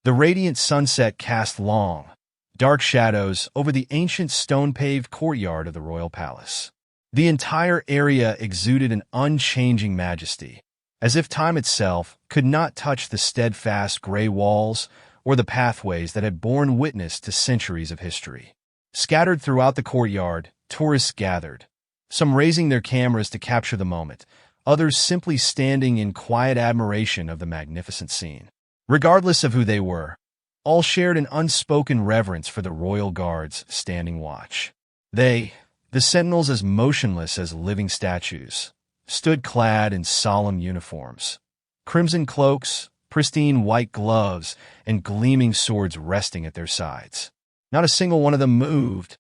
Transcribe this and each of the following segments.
The radiant sunset cast long, dark shadows over the ancient stone-paved courtyard of the royal palace. The entire area exuded an unchanging majesty, as if time itself could not touch the steadfast gray walls or the pathways that had borne witness to centuries of history. Scattered throughout the courtyard, tourists gathered, some raising their cameras to capture the moment, others simply standing in quiet admiration of the magnificent scene. Regardless of who they were, all shared an unspoken reverence for the royal guards standing watch. They, the sentinels as motionless as living statues, stood clad in solemn uniforms. Crimson cloaks, pristine white gloves, and gleaming swords resting at their sides. Not a single one of them moved,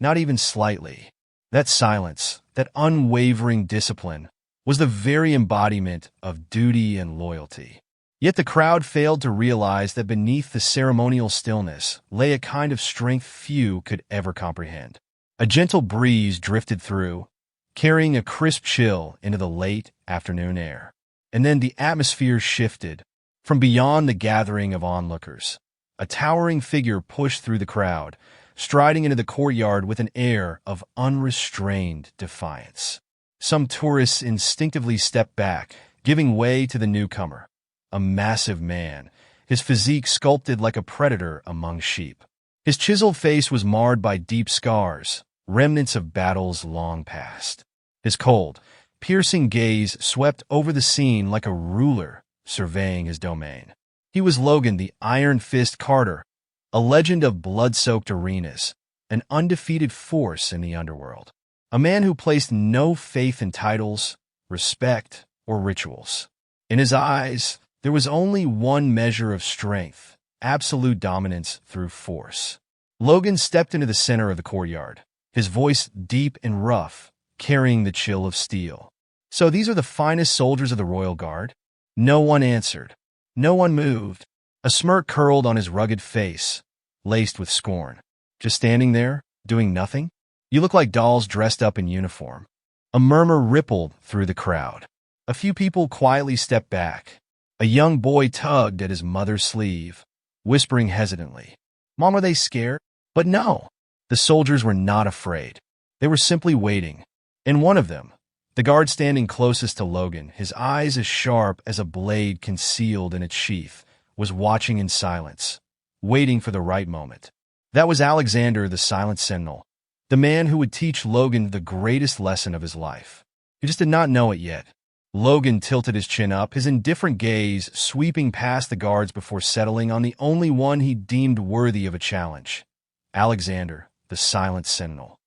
not even slightly. That silence, that unwavering discipline, was the very embodiment of duty and loyalty. Yet the crowd failed to realize that beneath the ceremonial stillness lay a kind of strength few could ever comprehend. A gentle breeze drifted through, carrying a crisp chill into the late afternoon air. And then the atmosphere shifted. From beyond the gathering of onlookers, a towering figure pushed through the crowd, striding into the courtyard with an air of unrestrained defiance. Some tourists instinctively stepped back, giving way to the newcomer. A massive man, his physique sculpted like a predator among sheep. His chiseled face was marred by deep scars, remnants of battles long past. His cold, piercing gaze swept over the scene like a ruler surveying his domain. He was Logan the Iron Fist Carter, a legend of blood-soaked arenas, an undefeated force in the underworld. A man who placed no faith in titles, respect, or rituals. In his eyes, there was only one measure of strength, absolute dominance through force. Logan stepped into the center of the courtyard, his voice deep and rough, carrying the chill of steel. "So these are the finest soldiers of the Royal Guard?" No one answered. No one moved. A smirk curled on his rugged face, laced with scorn. "Just standing there, doing nothing? You look like dolls dressed up in uniform." A murmur rippled through the crowd. A few people quietly stepped back. A young boy tugged at his mother's sleeve, whispering hesitantly, "Mom, are they scared?" But no, the soldiers were not afraid. They were simply waiting. And one of them, the guard standing closest to Logan, his eyes as sharp as a blade concealed in its sheath, was watching in silence, waiting for the right moment. That was Alexander, the Silent Sentinel, the man who would teach Logan the greatest lesson of his life. He just did not know it yet. Logan tilted his chin up, his indifferent gaze sweeping past the guards before settling on the only one he deemed worthy of a challenge. Alexander, the Silent Sentinel.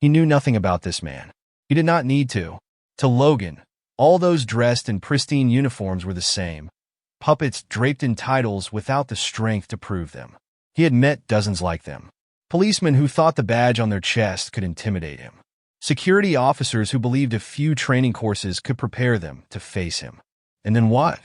He knew nothing about this man. He did not need to. To Logan, all those dressed in pristine uniforms were the same. Puppets draped in titles without the strength to prove them. He had met dozens like them. Policemen who thought the badge on their chest could intimidate him. Security officers who believed a few training courses could prepare them to face him. And then what?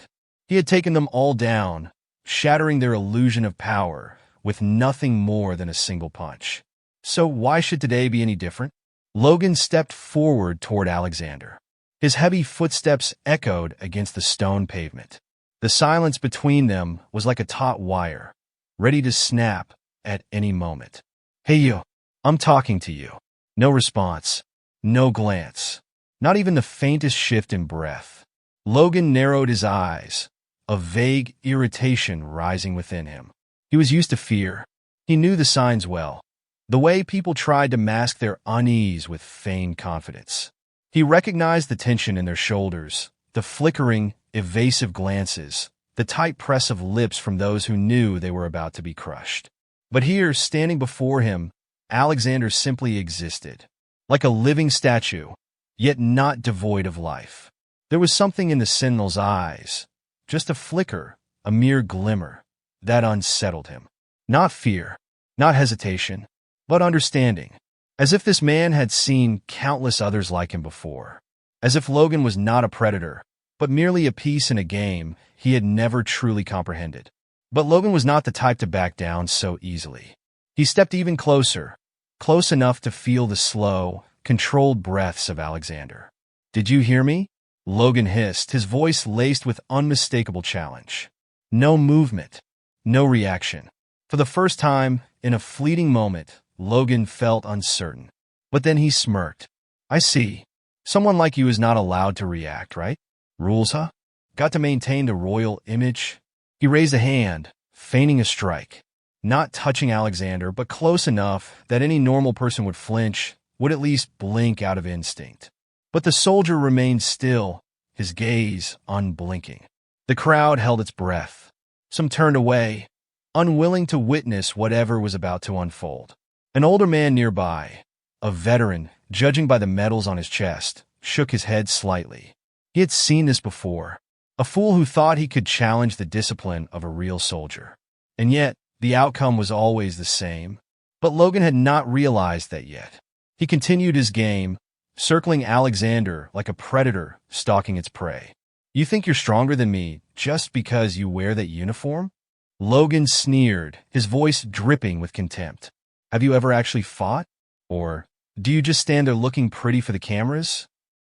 He had taken them all down, shattering their illusion of power with nothing more than a single punch. So why should today be any different? Logan stepped forward toward Alexander. His heavy footsteps echoed against the stone pavement. The silence between them was like a taut wire, ready to snap at any moment. "Hey you, I'm talking to you." No response. No glance. Not even the faintest shift in breath. Logan narrowed his eyes, a vague irritation rising within him. He was used to fear. He knew the signs well. The way people tried to mask their unease with feigned confidence. He recognized the tension in their shoulders, the flickering, evasive glances, the tight press of lips from those who knew they were about to be crushed. But here, standing before him, Alexander simply existed. Like a living statue, yet not devoid of life. There was something in the Sentinel's eyes, just a flicker, a mere glimmer, that unsettled him. Not fear, not hesitation, but understanding. As if this man had seen countless others like him before. As if Logan was not a predator, but merely a piece in a game he had never truly comprehended. But Logan was not the type to back down so easily. He stepped even closer, close enough to feel the slow, controlled breaths of Alexander. "Did you hear me?" Logan hissed, his voice laced with unmistakable challenge. No movement, No reaction. For the first time, in a fleeting moment, Logan felt uncertain. But then he smirked. I see. Someone like you is not allowed to react, right? Rules, huh? Got to maintain the royal image? He raised a hand, feigning a strike. Not touching Alexander, but close enough that any normal person would flinch, would at least blink out of instinct. But the soldier remained still, his gaze unblinking. The crowd held its breath. Some turned away, unwilling to witness whatever was about to unfold. An older man nearby, a veteran, judging by the medals on his chest, shook his head slightly. He had seen this before. A fool who thought he could challenge the discipline of a real soldier. And yet, the outcome was always the same. But Logan had not realized that yet. He continued his game, circling Alexander like a predator stalking its prey. You think you're stronger than me just because you wear that uniform? Logan sneered, his voice dripping with contempt. Have you ever actually fought? Or do you just stand there looking pretty for the cameras?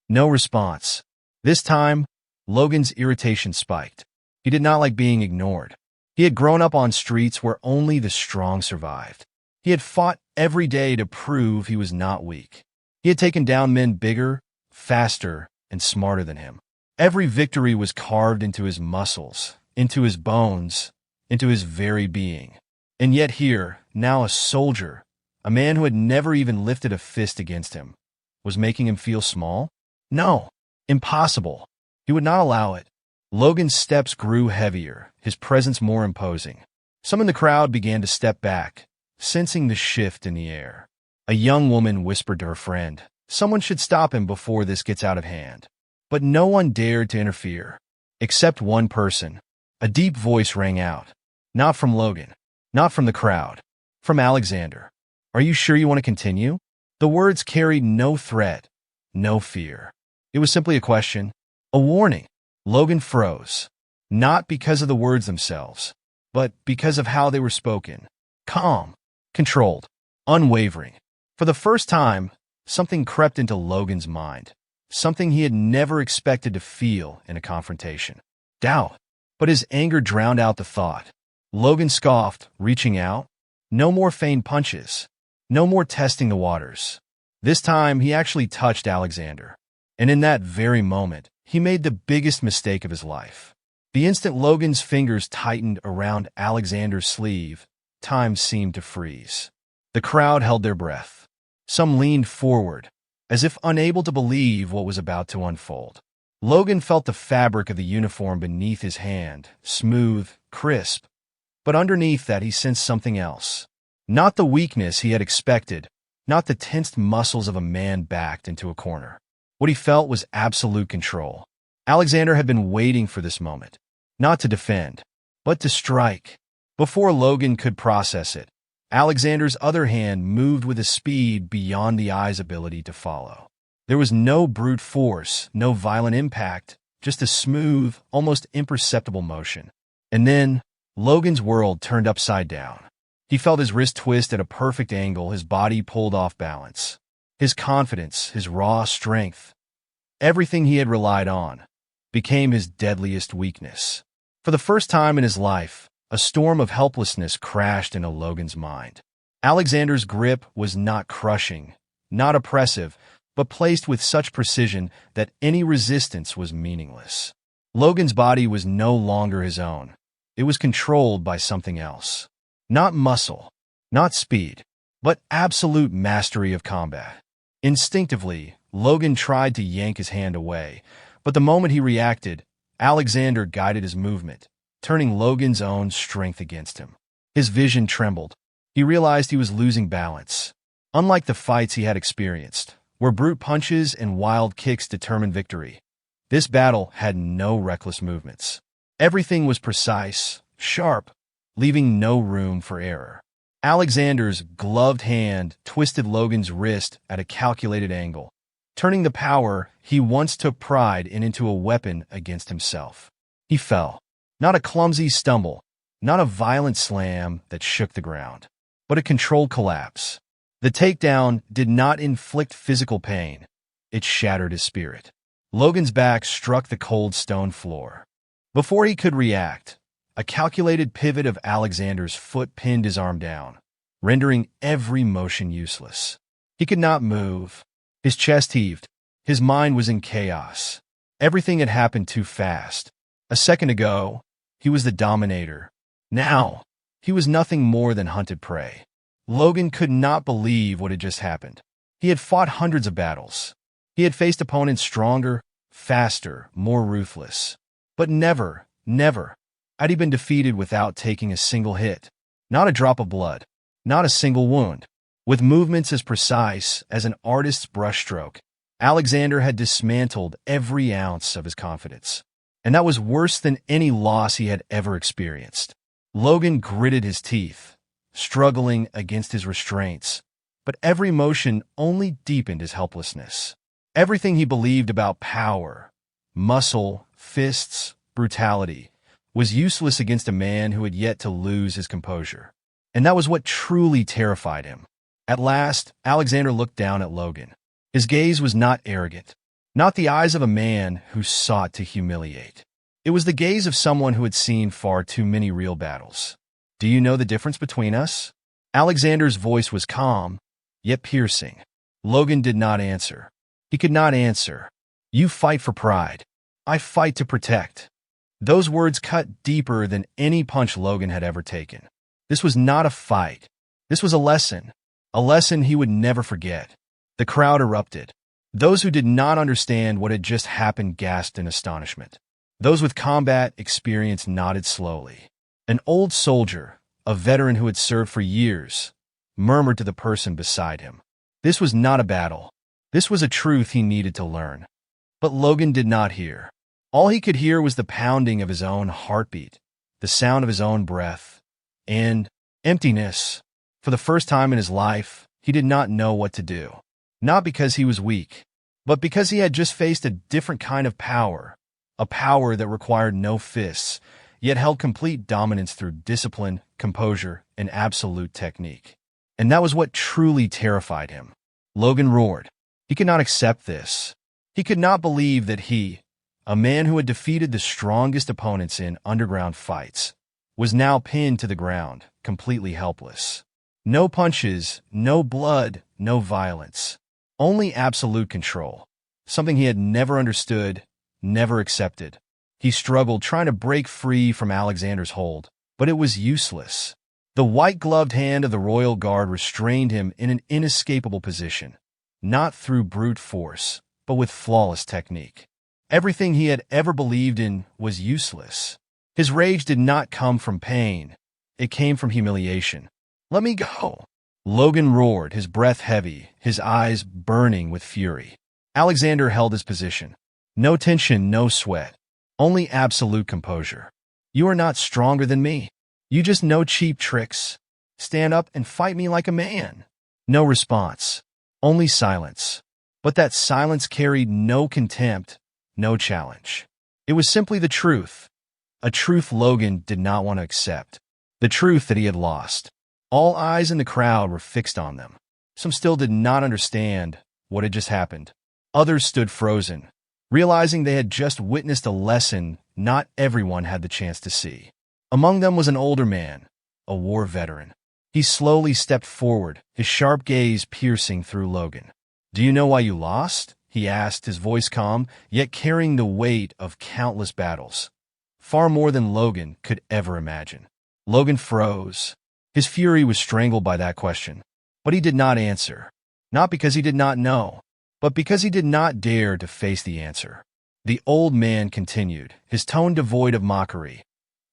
No response. This time, Logan's irritation spiked. He did not like being ignored. He had grown up on streets where only the strong survived. He had fought every day to prove he was not weak. He had taken down men bigger, faster, and smarter than him. Every victory was carved into his muscles, into his bones, into his very being. And yet here, now a soldier, a man who had never even lifted a fist against him, was making him feel small? No, impossible. He would not allow it. Logan's steps grew heavier, his presence more imposing. Some in the crowd began to step back, sensing the shift in the air. A young woman whispered to her friend, "Someone should stop him before this gets out of hand." But no one dared to interfere, except one person. A deep voice rang out. Not from Logan, not from the crowd, from Alexander. "Are you sure you want to continue?" The words carried no threat, no fear. It was simply a question, a warning. Logan froze, not because of the words themselves, but because of how they were spoken. Calm, controlled, unwavering. For the first time, something crept into Logan's mind, something he had never expected to feel in a confrontation. Doubt. But his anger drowned out the thought. Logan scoffed, reaching out. No more feigned punches. No more testing the waters. This time, he actually touched Alexander. And in that very moment, he made the biggest mistake of his life. The instant Logan's fingers tightened around Alexander's sleeve, time seemed to freeze. The crowd held their breath. Some leaned forward, as if unable to believe what was about to unfold. Logan felt the fabric of the uniform beneath his hand, smooth, crisp. But underneath that, he sensed something else. Not the weakness he had expected, not the tensed muscles of a man backed into a corner. What he felt was absolute control. Alexander had been waiting for this moment, not to defend, but to strike. Before Logan could process it, Alexander's other hand moved with a speed beyond the eye's ability to follow. There was no brute force, no violent impact, just a smooth, almost imperceptible motion. And then, Logan's world turned upside down. He felt his wrist twist at a perfect angle, his body pulled off balance. His confidence, his raw strength, everything he had relied on, became his deadliest weakness. For the first time in his life, a storm of helplessness crashed into Logan's mind. Alexander's grip was not crushing, not oppressive, but placed with such precision that any resistance was meaningless. Logan's body was no longer his own. It was controlled by something else. Not muscle, not speed, but absolute mastery of combat. Instinctively, Logan tried to yank his hand away, but the moment he reacted, Alexander guided his movement, turning Logan's own strength against him. His vision trembled. He realized he was losing balance. Unlike the fights he had experienced, where brute punches and wild kicks determined victory, this battle had no reckless movements. Everything was precise, sharp, leaving no room for error. Alexander's gloved hand twisted Logan's wrist at a calculated angle, turning the power he once took pride in into a weapon against himself. He fell. Not a clumsy stumble, not a violent slam that shook the ground, but a controlled collapse. The takedown did not inflict physical pain. It shattered his spirit. Logan's back struck the cold stone floor. Before he could react, A calculated pivot of Alexander's foot pinned his arm down, rendering every motion useless. He could not move. His chest heaved. His mind was in chaos. Everything had happened too fast. A second ago, he was the dominator. Now, he was nothing more than hunted prey. Logan could not believe what had just happened. He had fought hundreds of battles. He had faced opponents stronger, faster, more ruthless. But never had he been defeated without taking a single hit. Not a drop of blood. Not a single wound. With movements as precise as an artist's brushstroke, Alexander had dismantled every ounce of his confidence. And that was worse than any loss he had ever experienced. Logan gritted his teeth, struggling against his restraints, but every motion only deepened his helplessness. Everything he believed about power, muscle, fists, brutality, was useless against a man who had yet to lose his composure. And that was what truly terrified him. At last, Alexander looked down at Logan. His gaze was not arrogant, not the eyes of a man who sought to humiliate. It was the gaze of someone who had seen far too many real battles. "Do you know the difference between us?" Alexander's voice was calm, yet piercing. Logan did not answer. He could not answer. "You fight for pride. I fight to protect." Those words cut deeper than any punch Logan had ever taken. This was not a fight. This was a lesson he would never forget. The crowd erupted. Those who did not understand what had just happened gasped in astonishment. Those with combat experience nodded slowly. An old soldier, a veteran who had served for years, murmured to the person beside him. This was not a battle. This was a truth he needed to learn. But Logan did not hear. All he could hear was the pounding of his own heartbeat, the sound of his own breath, and emptiness. For the first time in his life, he did not know what to do. Not because he was weak, but because he had just faced a different kind of power, a power that required no fists, yet held complete dominance through discipline, composure, and absolute technique. And that was what truly terrified him. Logan roared. He could not accept this. He could not believe that he, a man who had defeated the strongest opponents in underground fights, was now pinned to the ground, completely helpless. No punches, no blood, no violence. Only absolute control. Something he had never understood, never accepted. He struggled, trying to break free from Alexander's hold, but it was useless. The white-gloved hand of the royal guard restrained him in an inescapable position, not through brute force, but with flawless technique. Everything he had ever believed in was useless. His rage did not come from pain. It came from humiliation. "Let me go!" Logan roared, his breath heavy, his eyes burning with fury. Alexander held his position. No tension, no sweat. Only absolute composure. "You are not stronger than me. You just know cheap tricks. Stand up and fight me like a man." No response. Only silence. But that silence carried no contempt, no challenge. It was simply the truth. A truth Logan did not want to accept. The truth that he had lost. All eyes in the crowd were fixed on them. Some still did not understand what had just happened. Others stood frozen, realizing they had just witnessed a lesson not everyone had the chance to see. Among them was an older man, a war veteran. He slowly stepped forward, his sharp gaze piercing through Logan. "Do you know why you lost?" he asked, his voice calm, yet carrying the weight of countless battles. Far more than Logan could ever imagine. Logan froze. His fury was strangled by that question. But he did not answer. Not because he did not know, but because he did not dare to face the answer. The old man continued, his tone devoid of mockery.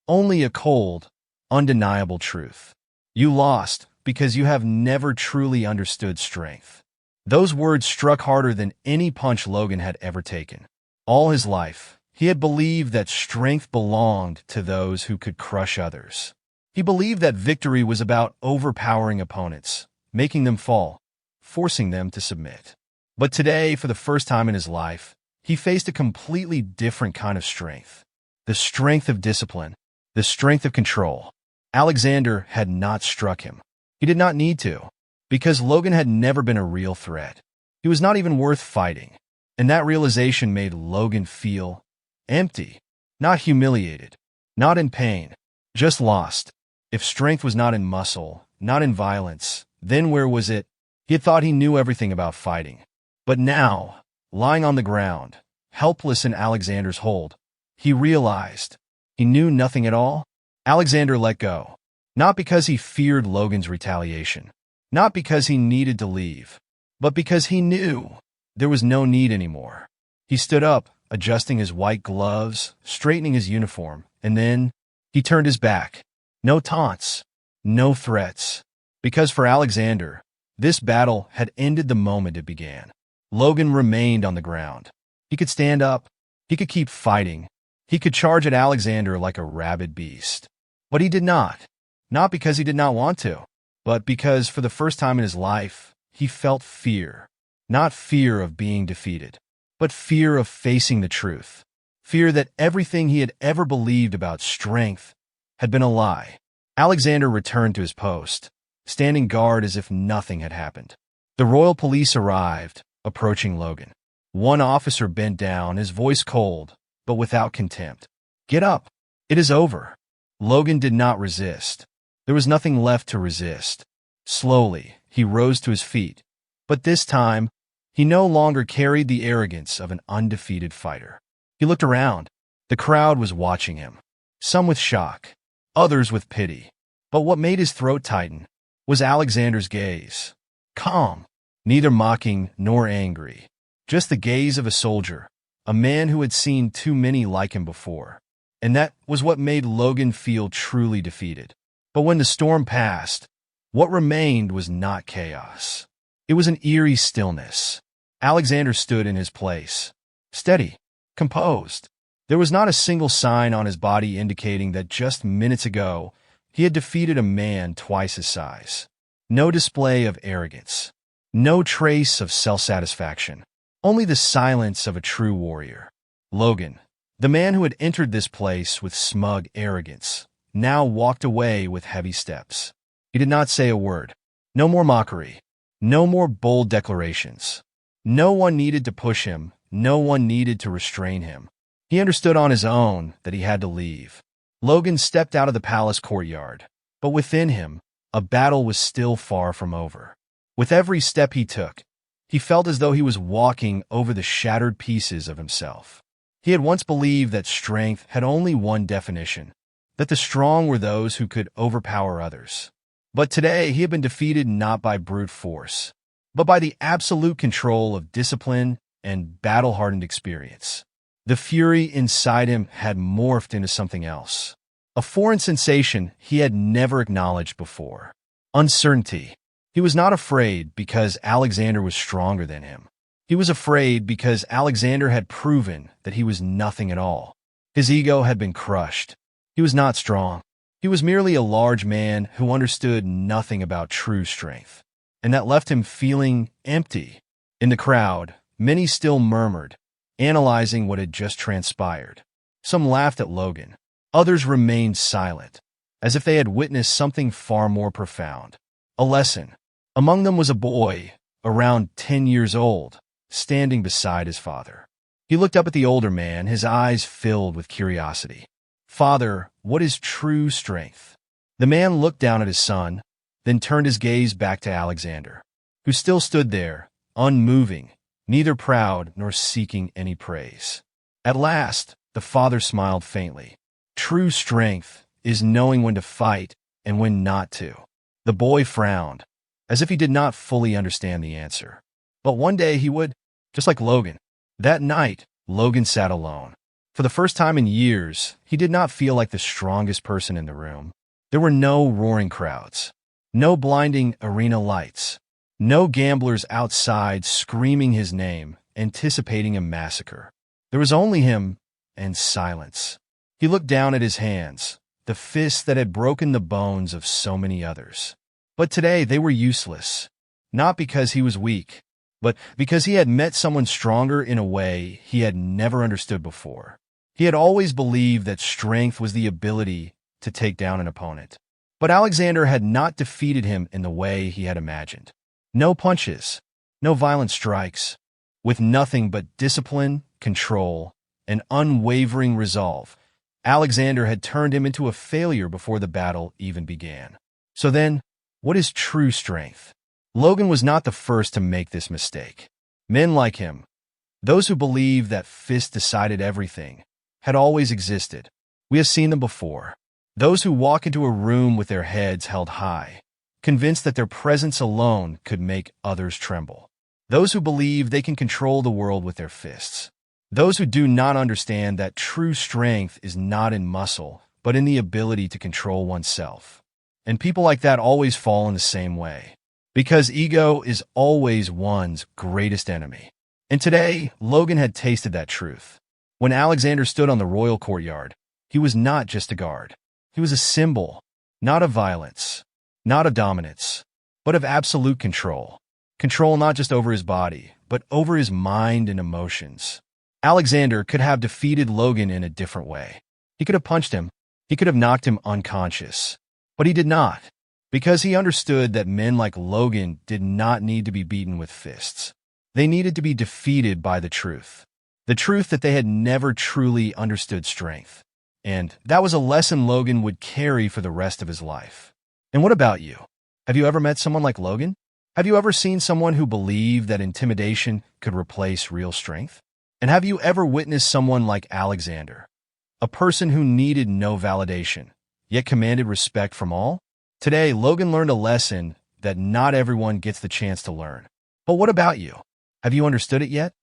Only a cold, undeniable truth. "You lost because you have never truly understood strength." Those words struck harder than any punch Logan had ever taken. All his life, he had believed that strength belonged to those who could crush others. He believed that victory was about overpowering opponents, making them fall, forcing them to submit. But today, for the first time in his life, he faced a completely different kind of strength. The strength of discipline, the strength of control. Alexander had not struck him. He did not need to, because Logan had never been a real threat. He was not even worth fighting, and that realization made Logan feel empty, not humiliated, not in pain, Just lost. If strength was not in muscle, not in violence, then where was it? He had thought he knew everything about fighting. But now, lying on the ground, helpless in Alexander's hold, he realized he knew nothing at all. Alexander let go, not because he feared Logan's retaliation, not because he needed to leave, but because he knew there was no need anymore. He stood up, adjusting his white gloves, straightening his uniform, and then he turned his back. No taunts, no threats, because for Alexander, this battle had ended the moment it began. Logan remained on the ground. He could stand up. He could keep fighting. He could charge at Alexander like a rabid beast. But he did not. Not because he did not want to, but because for the first time in his life, he felt fear. Not fear of being defeated, but fear of facing the truth. Fear that everything he had ever believed about strength had been a lie. Alexander returned to his post, standing guard as if nothing had happened. The royal police arrived, approaching Logan. One officer bent down, his voice cold, but without contempt. "Get up. It is over." Logan did not resist. There was nothing left to resist. Slowly, he rose to his feet, but this time, he no longer carried the arrogance of an undefeated fighter. He looked around. The crowd was watching him, some with shock, others with pity. But what made his throat tighten was Alexander's gaze. Calm, neither mocking nor angry. Just the gaze of a soldier, a man who had seen too many like him before. And that was what made Logan feel truly defeated. But when the storm passed, what remained was not chaos. It was an eerie stillness. Alexander stood in his place, steady, composed. There was not a single sign on his body indicating that just minutes ago he had defeated a man twice his size. No display of arrogance, no trace of self-satisfaction, only the silence of a true warrior. Logan, the man who had entered this place with smug arrogance, now walked away with heavy steps. He did not say a word. No more mockery, no more bold declarations. No one needed to push him, no one needed to restrain him. He understood on his own that he had to leave. Logan stepped out of the palace courtyard, but within him, a battle was still far from over. With every step he took, he felt as though he was walking over the shattered pieces of himself. He had once believed that strength had only one definition, that the strong were those who could overpower others. But today he had been defeated not by brute force, but by the absolute control of discipline and battle-hardened experience. The fury inside him had morphed into something else, a foreign sensation he had never acknowledged before. Uncertainty. He was not afraid because Alexander was stronger than him. He was afraid because Alexander had proven that he was nothing at all. His ego had been crushed. He was not strong. He was merely a large man who understood nothing about true strength, and that left him feeling empty. In the crowd, many still murmured, analyzing what had just transpired. Some laughed at Logan. Others remained silent, as if they had witnessed something far more profound. A lesson. Among them was a boy, around 10 years old, standing beside his father. He looked up at the older man, his eyes filled with curiosity. "Father, what is true strength?" The man looked down at his son, then turned his gaze back to Alexander, who still stood there, unmoving, neither proud nor seeking any praise. At last, the father smiled faintly. "True strength is knowing when to fight and when not to." The boy frowned, as if he did not fully understand the answer. But one day he would, just like Logan. That night, Logan sat alone. For the first time in years, he did not feel like the strongest person in the room. There were no roaring crowds, no blinding arena lights, no gamblers outside screaming his name, anticipating a massacre. There was only him and silence. He looked down at his hands, the fists that had broken the bones of so many others. But today they were useless, not because he was weak, but because he had met someone stronger in a way he had never understood before. He had always believed that strength was the ability to take down an opponent. But Alexander had not defeated him in the way he had imagined. No punches, no violent strikes. With nothing but discipline, control, and unwavering resolve, Alexander had turned him into a failure before the battle even began. So then, what is true strength? Logan was not the first to make this mistake. Men like him, those who believe that fist decided everything, had always existed. We have seen them before. Those who walk into a room with their heads held high, convinced that their presence alone could make others tremble. Those who believe they can control the world with their fists. Those who do not understand that true strength is not in muscle, but in the ability to control oneself. And people like that always fall in the same way, because ego is always one's greatest enemy. And today, Logan had tasted that truth. When Alexander stood on the royal courtyard, he was not just a guard. He was a symbol, not of violence, not of dominance, but of absolute control. Control not just over his body, but over his mind and emotions. Alexander could have defeated Logan in a different way. He could have punched him. He could have knocked him unconscious. But he did not, because he understood that men like Logan did not need to be beaten with fists. They needed to be defeated by the truth that they had never truly understood strength. And that was a lesson Logan would carry for the rest of his life. And what about you? Have you ever met someone like Logan? Have you ever seen someone who believed that intimidation could replace real strength? And have you ever witnessed someone like Alexander, a person who needed no validation, yet commanded respect from all? Today, Logan learned a lesson that not everyone gets the chance to learn. But what about you? Have you understood it yet?